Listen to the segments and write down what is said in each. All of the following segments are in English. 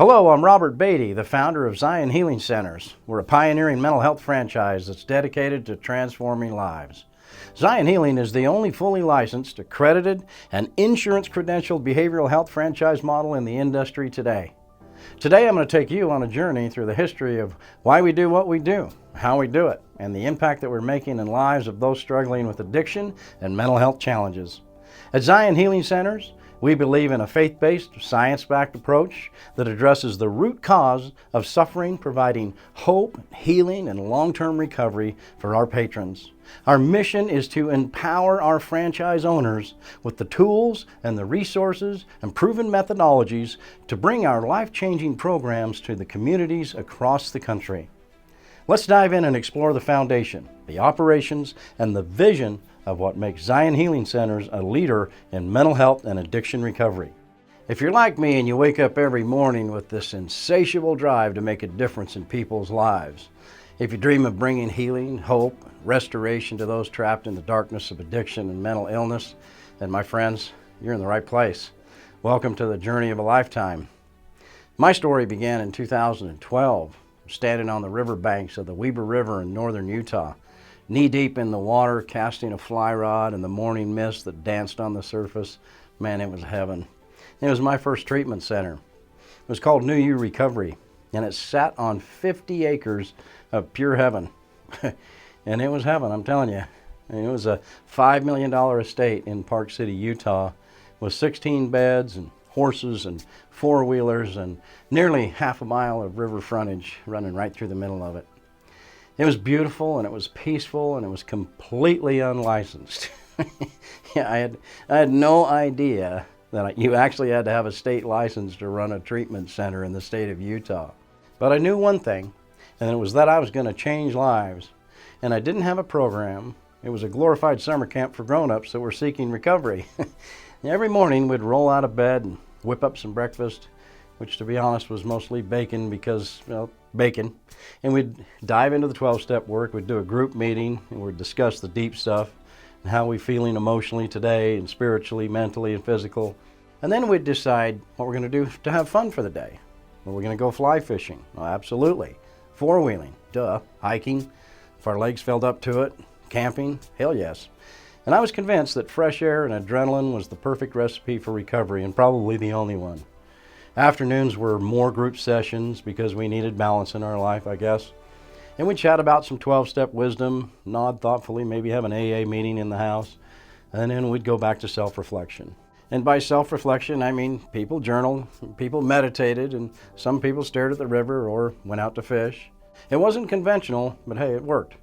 Hello, I'm Robert Beatty, the founder of Zion Healing Centers. We're a pioneering mental health franchise that's dedicated to transforming lives. Zion Healing is the only fully licensed, accredited, and insurance-credentialed behavioral health franchise model in the industry today. Today I'm going to take you on a journey through the history of why we do what we do, how we do it, and the impact that we're making in lives of those struggling with addiction and mental health challenges. At Zion Healing Centers, we believe in a faith-based, science-backed approach that addresses the root cause of suffering, providing hope, healing, and long-term recovery for our patrons. Our mission is to empower our franchise owners with the tools and the resources and proven methodologies to bring our life-changing programs to the communities across the country. Let's dive in and explore the foundation, the operations, and the vision of what makes Zion Healing Centers a leader in mental health and addiction recovery. If you're like me and you wake up every morning with this insatiable drive to make a difference in people's lives, if you dream of bringing healing, hope, restoration to those trapped in the darkness of addiction and mental illness, then my friends, you're in the right place. Welcome to the journey of a lifetime. My story began in 2012, standing on the riverbanks of the Weber River in northern Utah, knee-deep in the water, casting a fly rod in the morning mist that danced on the surface. Man, it was heaven. It was my first treatment center. It was called New You Recovery, and it sat on 50 acres of pure heaven. And it was heaven, I'm telling you. And it was a $5 million estate in Park City, Utah, with 16 beds and horses and four-wheelers and nearly half a mile of river frontage running right through the middle of it. It was beautiful, and it was peaceful, and it was completely unlicensed. Yeah, I had no idea that you actually had to have a state license to run a treatment center in the state of Utah. But I knew one thing, and it was that I was going to change lives. And I didn't have a program. It was a glorified summer camp for grown-ups that were seeking recovery. Every morning we'd roll out of bed and whip up some breakfast, which to be honest was mostly bacon because, well, bacon. And we'd dive into the 12-step work. We'd do a group meeting and we'd discuss the deep stuff and how we're feeling emotionally today and spiritually, mentally, and physical. And then we'd decide what we're going to do to have fun for the day. Were we going to go fly fishing? Well, absolutely. Four-wheeling, duh. Hiking, if our legs felt up to it. Camping, hell yes. And I was convinced that fresh air and adrenaline was the perfect recipe for recovery, and probably the only one. Afternoons were more group sessions because we needed balance in our life, I guess. And we'd chat about some 12-step wisdom, nod thoughtfully, maybe have an AA meeting in the house, and then we'd go back to self-reflection. And by self-reflection, I mean people journaled, people meditated, and some people stared at the river or went out to fish. It wasn't conventional, but hey, it worked.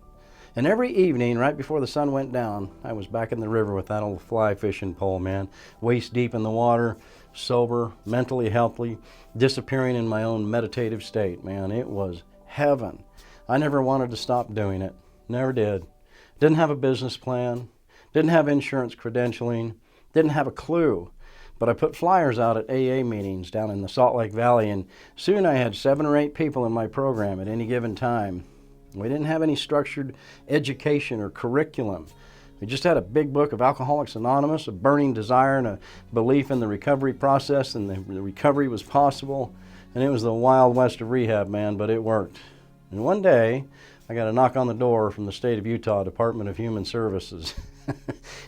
And every evening, right before the sun went down, I was back in the river with that old fly fishing pole, man, waist deep in the water, sober, mentally healthy, disappearing in my own meditative state, man. It was heaven. I never wanted to stop doing it. Never did. Didn't have a business plan. Didn't have insurance credentialing. Didn't have a clue. But I put flyers out at AA meetings down in the Salt Lake Valley, and soon I had 7 or 8 people in my program at any given time. We didn't have any structured education or curriculum. We just had a big book of Alcoholics Anonymous, a burning desire and a belief in the recovery process, and the recovery was possible. And it was the wild west of rehab, man, but it worked. And one day, I got a knock on the door from the state of Utah Department of Human Services.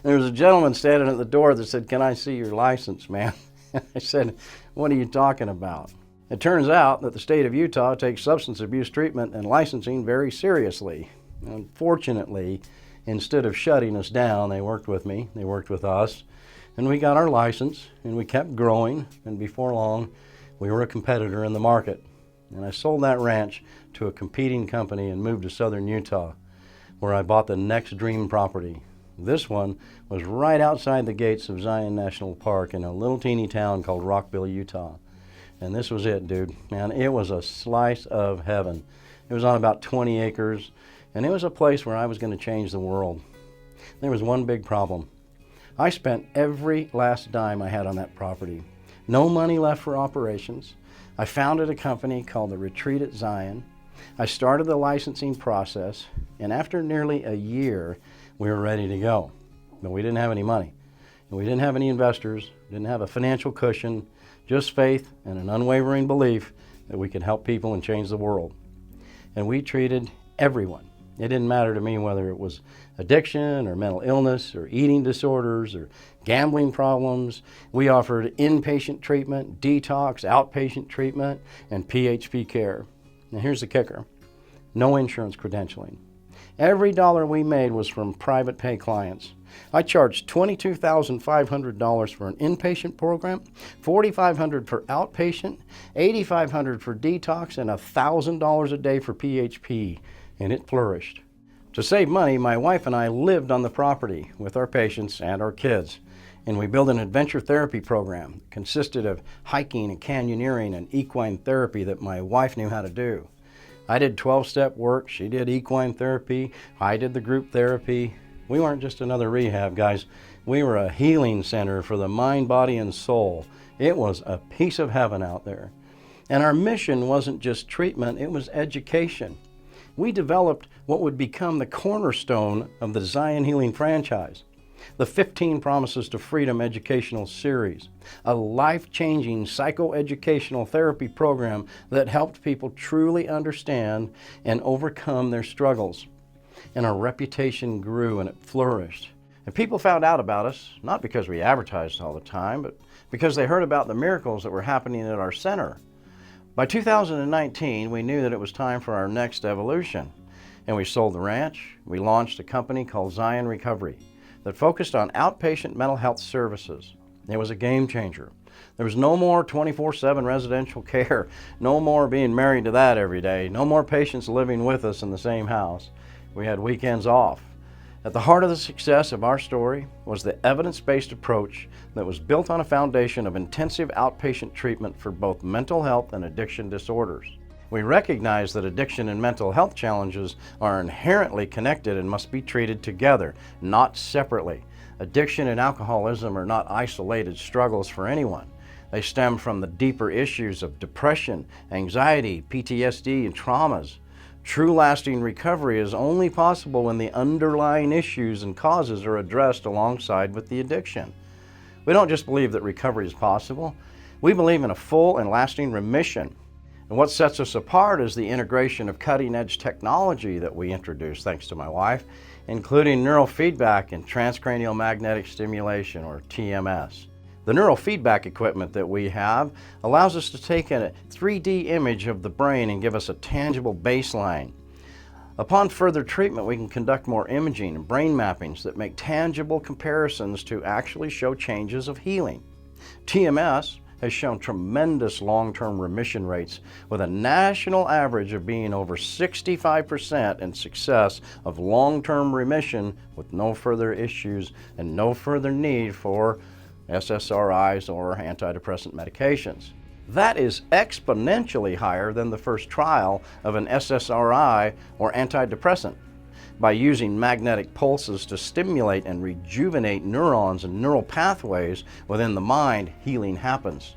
There was a gentleman standing at the door that said, "Can I see your license, man?" I said, "What are you talking about?" It turns out that the state of Utah takes substance abuse treatment and licensing very seriously. Unfortunately, instead of shutting us down, they worked with me, they worked with us, and we got our license, and we kept growing, and before long, we were a competitor in the market. And I sold that ranch to a competing company and moved to southern Utah, where I bought the next dream property. This one was right outside the gates of Zion National Park in a little teeny town called Rockville, Utah. And this was it, dude. Man, it was a slice of heaven. It was on about 20 acres, and it was a place where I was going to change the world. There was one big problem. I spent every last dime I had on that property. No money left for operations. I founded a company called the Retreat at Zion. I started the licensing process, and after nearly a year, we were ready to go. But we didn't have any money. And we didn't have any investors, didn't have a financial cushion, just faith and an unwavering belief that we could help people and change the world. And we treated everyone. It didn't matter to me whether it was addiction or mental illness or eating disorders or gambling problems. We offered inpatient treatment, detox, outpatient treatment, and PHP care. Now here's the kicker: no insurance credentialing. Every dollar we made was from private pay clients. I charged $22,500 for an inpatient program, $4,500 for outpatient, $8,500 for detox, and $1,000 a day for PHP, and it flourished. To save money, my wife and I lived on the property with our patients and our kids, and we built an adventure therapy program that consisted of hiking and canyoneering and equine therapy that my wife knew how to do. I did 12-step work, she did equine therapy, I did the group therapy. We weren't just another rehab, guys. We were a healing center for the mind, body, and soul. It was a piece of heaven out there. And our mission wasn't just treatment, it was education. We developed what would become the cornerstone of the Zion Healing franchise, the 15 Promises to Freedom educational series, a life-changing psychoeducational therapy program that helped people truly understand and overcome their struggles. And our reputation grew and it flourished. And people found out about us, not because we advertised all the time, but because they heard about the miracles that were happening at our center. By 2019, we knew that it was time for our next evolution. And we sold the ranch. We launched a company called Zion Recovery that focused on outpatient mental health services. It was a game changer. There was no more 24/7 residential care, no more being married to that every day, no more patients living with us in the same house. We had weekends off. At the heart of the success of our story was the evidence-based approach that was built on a foundation of intensive outpatient treatment for both mental health and addiction disorders. We recognize that addiction and mental health challenges are inherently connected and must be treated together, not separately. Addiction and alcoholism are not isolated struggles for anyone. They stem from the deeper issues of depression, anxiety, PTSD, and traumas. True lasting recovery is only possible when the underlying issues and causes are addressed alongside with the addiction. We don't just believe that recovery is possible, we believe in a full and lasting remission. And what sets us apart is the integration of cutting-edge technology that we introduced, thanks to my wife, including neurofeedback and transcranial magnetic stimulation, or TMS. The neurofeedback equipment that we have allows us to take a 3D image of the brain and give us a tangible baseline. Upon further treatment, we can conduct more imaging and brain mappings that make tangible comparisons to actually show changes of healing. TMS has shown tremendous long-term remission rates, with a national average of being over 65% in success of long-term remission with no further issues and no further need for SSRIs or antidepressant medications. That is exponentially higher than the first trial of an SSRI or antidepressant. By using magnetic pulses to stimulate and rejuvenate neurons and neural pathways within the mind, healing happens.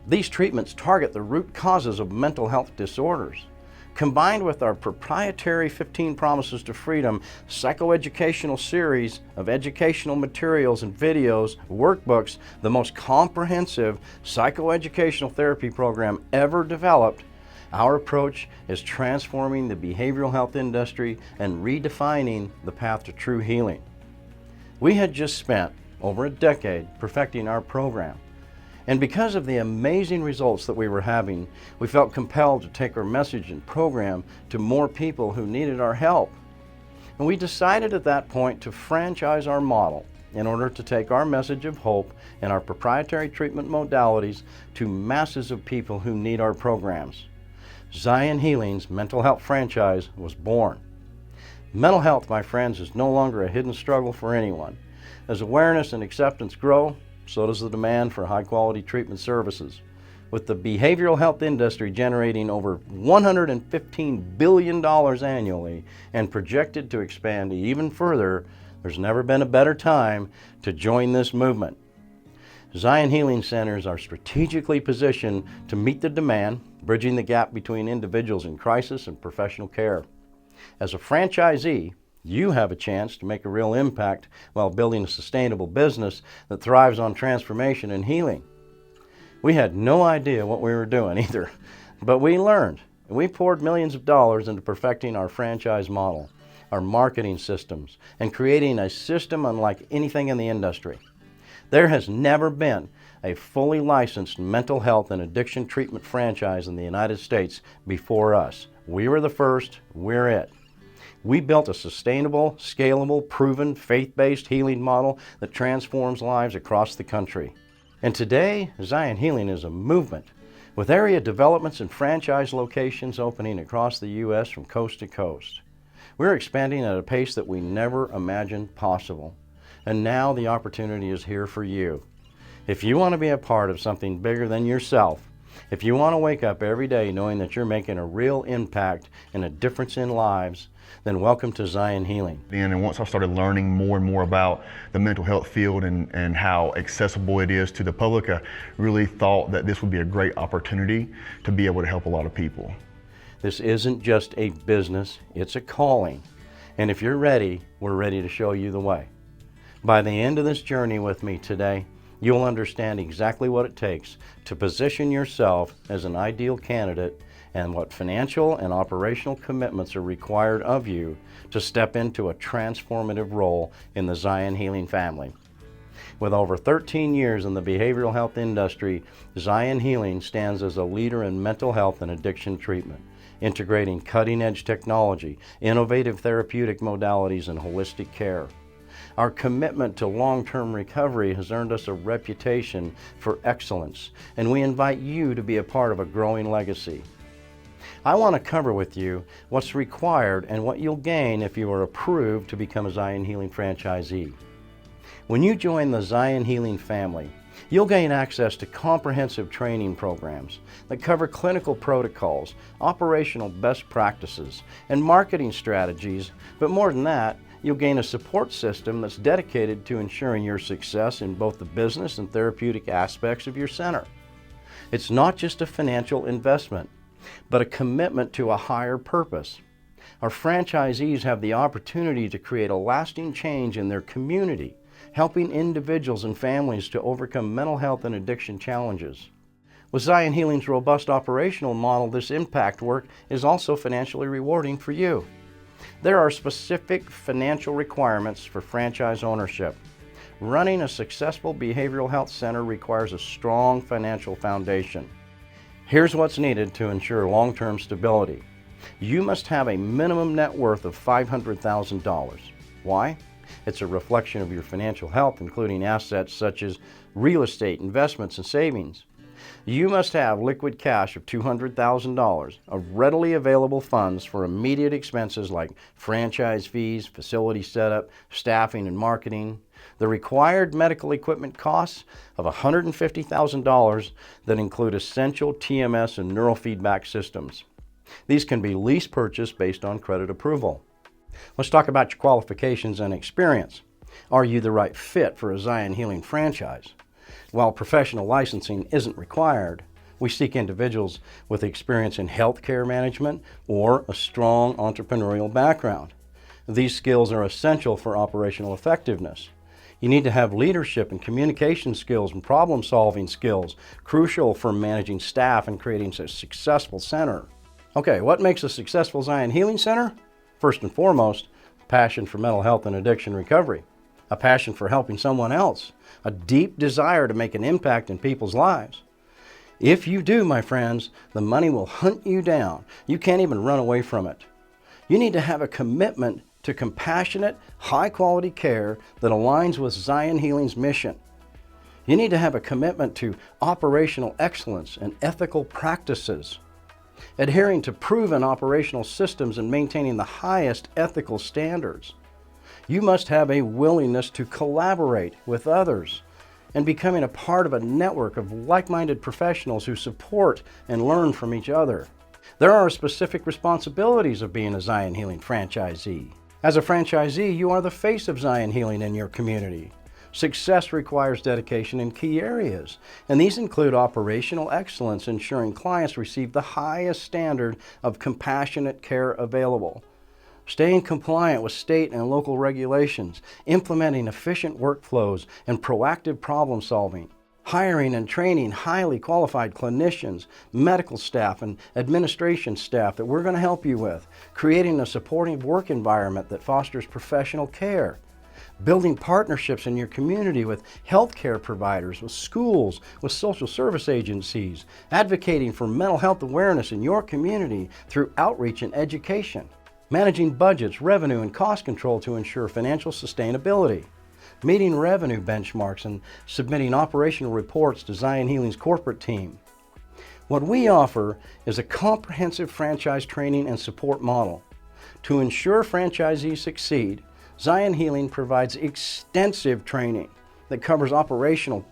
These treatments target the root causes of mental health disorders. Combined with our proprietary 15 Promises to Freedom psychoeducational series of educational materials and videos, workbooks, the most comprehensive psychoeducational therapy program ever developed, our approach is transforming the behavioral health industry and redefining the path to true healing. We had just spent over a decade perfecting our program. And because of the amazing results that we were having, we felt compelled to take our message and program to more people who needed our help. And we decided at that point to franchise our model in order to take our message of hope and our proprietary treatment modalities to masses of people who need our programs. Zion Healing's mental health franchise was born. Mental health, my friends, is no longer a hidden struggle for anyone. As awareness and acceptance grow, so does the demand for high-quality treatment services. With the behavioral health industry generating over $115 billion annually and projected to expand even further, there's never been a better time to join this movement. Zion Healing Centers are strategically positioned to meet the demand, bridging the gap between individuals in crisis and professional care. As a franchisee, you have a chance to make a real impact while building a sustainable business that thrives on transformation and healing. We had no idea what we were doing either, but we learned. We poured millions of dollars into perfecting our franchise model, our marketing systems, and creating a system unlike anything in the industry. There has never been a fully licensed mental health and addiction treatment franchise in the United States before us. We were the first, we're it. We built a sustainable, scalable, proven, faith-based healing model that transforms lives across the country. And today, Zion Healing is a movement, with area developments and franchise locations opening across the U.S. from coast to coast. We're expanding at a pace that we never imagined possible. And now the opportunity is here for you. If you want to be a part of something bigger than yourself, if you want to wake up every day knowing that you're making a real impact and a difference in lives, then welcome to Zion Healing. And once I started learning more and more about the mental health field and how accessible it is to the public, I really thought that this would be a great opportunity to be able to help a lot of people. This isn't just a business, it's a calling. And if you're ready, we're ready to show you the way. By the end of this journey with me today, you'll understand exactly what it takes to position yourself as an ideal candidate and what financial and operational commitments are required of you to step into a transformative role in the Zion Healing family. With over 13 years in the behavioral health industry, Zion Healing stands as a leader in mental health and addiction treatment, integrating cutting-edge technology, innovative therapeutic modalities, and holistic care. Our commitment to long-term recovery has earned us a reputation for excellence, and we invite you to be a part of a growing legacy. I want to cover with you what's required and what you'll gain if you are approved to become a Zion Healing franchisee. When you join the Zion Healing family, you'll gain access to comprehensive training programs that cover clinical protocols, operational best practices, and marketing strategies, but more than that, you'll gain a support system that's dedicated to ensuring your success in both the business and therapeutic aspects of your center. It's not just a financial investment, but a commitment to a higher purpose. Our franchisees have the opportunity to create a lasting change in their community, helping individuals and families to overcome mental health and addiction challenges. With Zion Healing's robust operational model, this impact work is also financially rewarding for you. There are specific financial requirements for franchise ownership. Running a successful behavioral health center requires a strong financial foundation. Here's what's needed to ensure long-term stability. You must have a minimum net worth of $500,000. Why? It's a reflection of your financial health, including assets such as real estate, investments, and savings. You must have liquid cash of $200,000 of readily available funds for immediate expenses like franchise fees, facility setup, staffing, and marketing. The required medical equipment costs of $150,000 that include essential TMS and neurofeedback systems. These can be lease purchased based on credit approval. Let's talk about your qualifications and experience. Are you the right fit for a Zion Healing franchise? While professional licensing isn't required, we seek individuals with experience in healthcare management or a strong entrepreneurial background. These skills are essential for operational effectiveness. You need to have leadership and communication skills and problem-solving skills, crucial for managing staff and creating a successful center. Okay, what makes a successful Zion Healing Center? First and foremost, passion for mental health and addiction recovery, a passion for helping someone else, a deep desire to make an impact in people's lives. If you do, my friends, the money will hunt you down. You can't even run away from it. You need to have a commitment to compassionate, high-quality care that aligns with Zion Healing's mission. You need to have a commitment to operational excellence and ethical practices, adhering to proven operational systems and maintaining the highest ethical standards. You must have a willingness to collaborate with others and becoming a part of a network of like-minded professionals who support and learn from each other. There are specific responsibilities of being a Zion Healing franchisee. As a franchisee, you are the face of Zion Healing in your community. Success requires dedication in key areas, and these include operational excellence, ensuring clients receive the highest standard of compassionate care available, staying compliant with state and local regulations, implementing efficient workflows, and proactive problem solving. hiring and training highly qualified clinicians, medical staff, and administration staff that we're going to help you with, creating a supportive work environment that fosters professional care, building partnerships in your community with healthcare providers, with schools, with social service agencies, advocating for mental health awareness in your community through outreach and education, managing budgets, revenue, and cost control to ensure financial sustainability, meeting revenue benchmarks and submitting operational reports to Zion Healing's corporate team. What we offer is a comprehensive franchise training and support model. To ensure franchisees succeed, Zion Healing provides extensive training that covers operational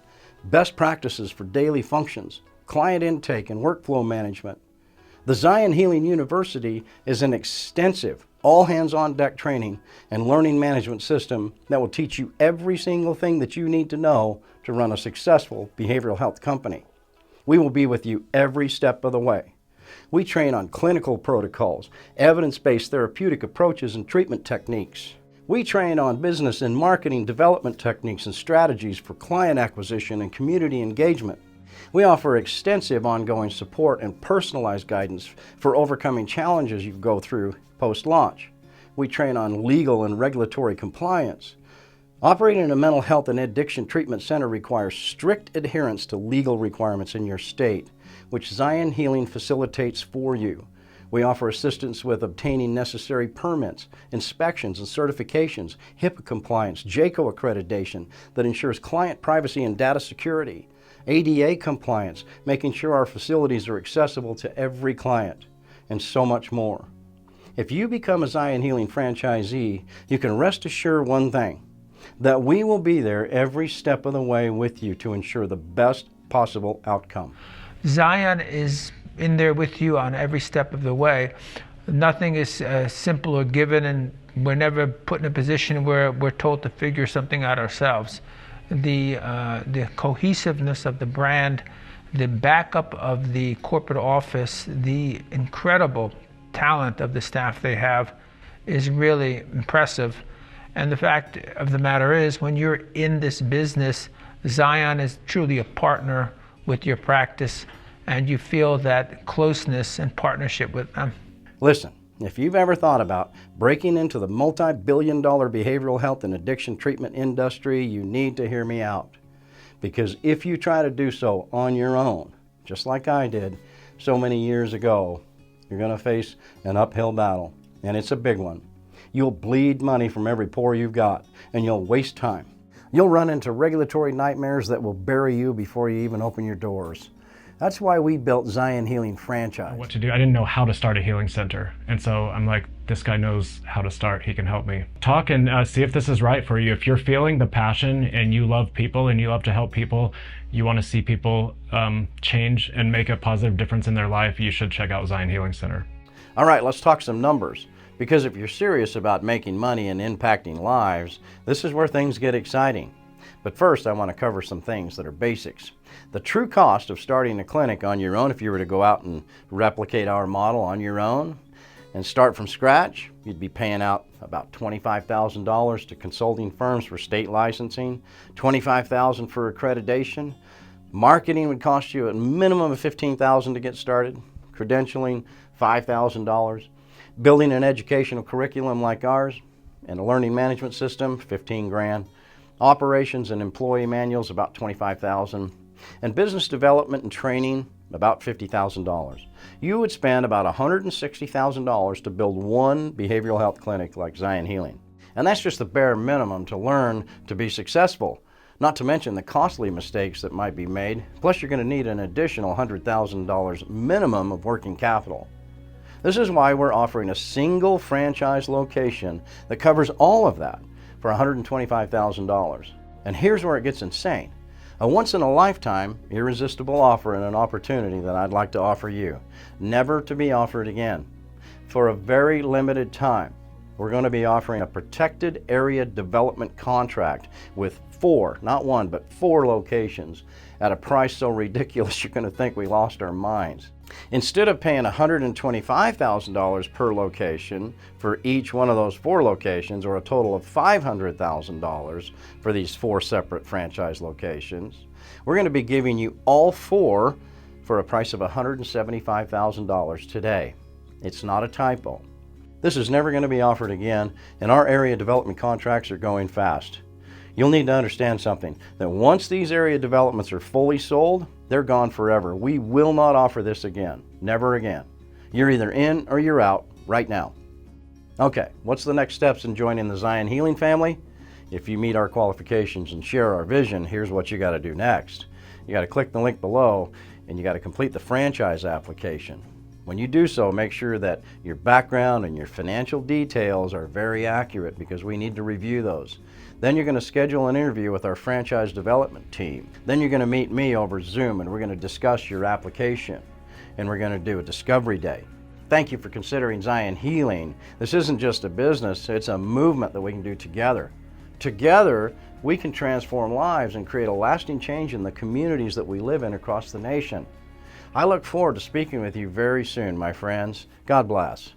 best practices for daily functions, client intake, and workflow management. The Zion Healing University is an extensive, all-hands-on-deck training and learning management system that will teach you every single thing that you need to know to run a successful behavioral health company. We will be with you every step of the way. We train on clinical protocols, evidence-based therapeutic approaches and treatment techniques. We train on business and marketing development techniques and strategies for client acquisition and community engagement. We offer extensive ongoing support and personalized guidance for overcoming challenges you go through post-launch. We train on legal and regulatory compliance. Operating a mental health and addiction treatment center requires strict adherence to legal requirements in your state, which Zion Healing facilitates for you. We offer assistance with obtaining necessary permits, inspections and certifications, HIPAA compliance, JCAHO accreditation that ensures client privacy and data security, ADA compliance, making sure our facilities are accessible to every client, and so much more. If you become a Zion Healing franchisee, you can rest assured one thing, that we will be there every step of the way with you to ensure the best possible outcome. Zion is in there with you on every step of the way. Nothing is simple or given, and we're never put in a position where we're told to figure something out ourselves. The cohesiveness of the brand, the backup of the corporate office, the incredible talent of the staff they have is really impressive. And the fact of the matter is, when you're in this business, Zion is truly a partner with your practice, and you feel that closeness and partnership with them. Listen, if you've ever thought about breaking into the multi-billion-dollar behavioral health and addiction treatment industry, you need to hear me out. Because if you try to do so on your own, just like I did so many years ago, you're going to face an uphill battle, and it's a big one. You'll bleed money from every pore you've got, and you'll waste time. You'll run into regulatory nightmares that will bury you before you even open your doors. That's why we built Zion Healing Franchise. What to do. I didn't know how to start a healing center. And so I'm like, this guy knows how to start. He can help me. Talk and see if this is right for you. If you're feeling the passion and you love people and you love to help people, you want to see people change and make a positive difference in their life, you should check out Zion Healing Center. All right, let's talk some numbers. Because if you're serious about making money and impacting lives, this is where things get exciting. But first, I want to cover some things that are basics. The true cost of starting a clinic on your own, if you were to go out and replicate our model on your own and start from scratch, you'd be paying out about $25,000 to consulting firms for state licensing, $25,000 for accreditation. Marketing would cost you a minimum of $15,000 to get started, credentialing $5,000, building an educational curriculum like ours and a learning management system, $15,000. Operations and employee manuals, about $25,000, and business development and training, about $50,000. You would spend about $160,000 to build one behavioral health clinic like Zion Healing. And that's just the bare minimum to learn to be successful, not to mention the costly mistakes that might be made. Plus, you're going to need an additional $100,000 minimum of working capital. This is why we're offering a single franchise location that covers all of that for $125,000. And here's where it gets insane. A once-in-a-lifetime, irresistible offer and an opportunity that I'd like to offer you, never to be offered again. For a very limited time, we're going to be offering a protected area development contract with 4, not 1, but 4 locations at a price so ridiculous you're going to think we lost our minds. Instead of paying $125,000 per location for each one of those 4 locations, or a total of $500,000 for these 4 separate franchise locations, We're going to be giving you all 4 for a price of $175,000 today. It's not a typo. This is never going to be offered again, and our area development contracts are going fast. You'll need to understand something, that once these area developments are fully sold, they're gone forever. We will not offer this again. Never again. You're either in or you're out right now. Okay, what's the next steps in joining the Zion Healing family? If you meet our qualifications and share our vision, here's what you got to do next. You got to click the link below and you got to complete the franchise application. When you do so, make sure that your background and your financial details are very accurate because we need to review those. Then you're going to schedule an interview with our franchise development team. Then you're going to meet me over Zoom and we're going to discuss your application and we're going to do a discovery day. Thank you for considering Zion Healing. This isn't just a business, it's a movement that we can do together. Together, we can transform lives and create a lasting change in the communities that we live in across the nation. I look forward to speaking with you very soon, my friends. God bless.